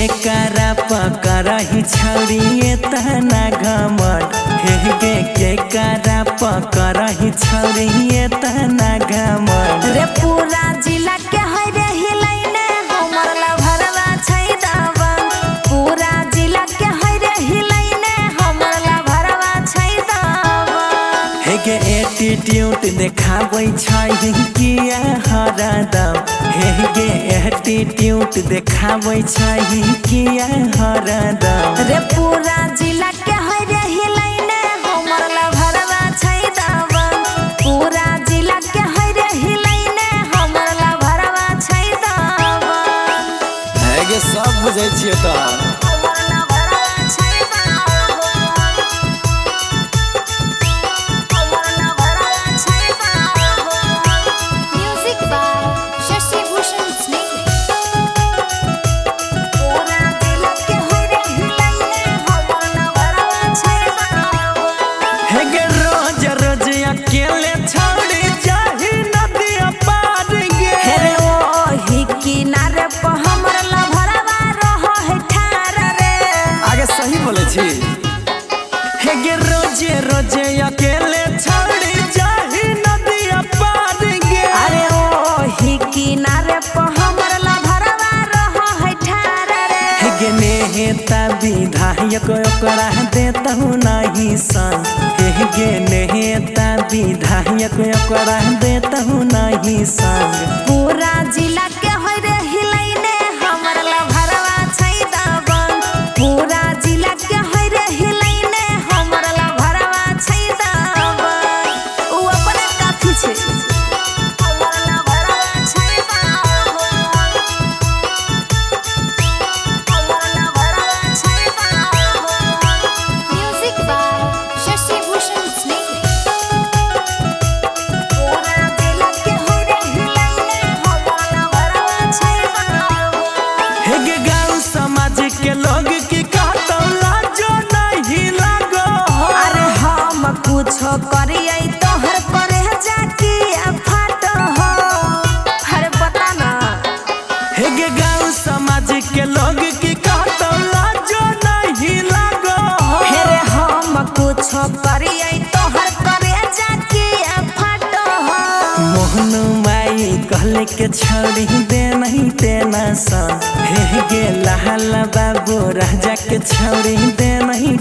के करा पकड़ही छौरी तना घमंड के करा पकड़ही छौरी तना घमंड रे पूरा जिला के है रे हिलैने हमर लभरवा छै दबंग पूरा जिला के है रे हिलैने हमर लभरवा छै दबंग हे गे एटीट्यूड देखाबै छै किया हरदम हे गे एटीट्यूड देखाबै छै किया हरदम रे पूरा जिला के है रे हिलैने हमर लभरवा छै दबंग पूरा जिला के है रे हिलैने हमर लभरवा छै दबंग हे गे सब बुझै छियै त हमर लभरवा छै दबंग हमर लभरवा छै दबंग म्यूजिक बाय शशि भूषण स्नेह पूरा जिला के है रे हिलैने हमर लभरवा छै दबंग हे गे रोज रोज अकेले छौरी जाही नदिया पार गे हे रे ओही किनारे पर हमर लभरवा रह है ठार रे आगे सही बोले छी हे गे रोजे रोजे अकेले छौरी जाही नदिया पार गे अरे ओही किनारे पर हमर लभरवा रह है ठार रे हे गे नेता विधायक ओकरा देतहु नहीं सन हे गे नेता विधायक ओकरा देतहु नहीं सन पूरा जिला के है रे हिलैने हमर लभरवा छै दबंग पूरा जिला के है रे हिलैने हमर लभरवा छै दबंग उ अपने काफी छै हमर लभरवा छै दबंग हमर लभरवा छै दबंग म्यूजिक बाय शशि भूषण स्नेह पूरा जिला के है रे हिलैने हमर लभरवा छै दबंग हे गे गाँव समाज के लोग की कहतौ लाजो नहीं लागो अरे हम कुछो करियै तोहर करे जाकी फाट हो अरे बता ना हे गे गाँव समाज के लोग की कहतौ लाजो नहीं लागो हे रे हम कुछो करियै तोहर करे जाकी फाट हो मोहन माई कहले के छौरी दे नहीं तेना सन हे गे लाल बाबू राजा के छौरी दे नहीं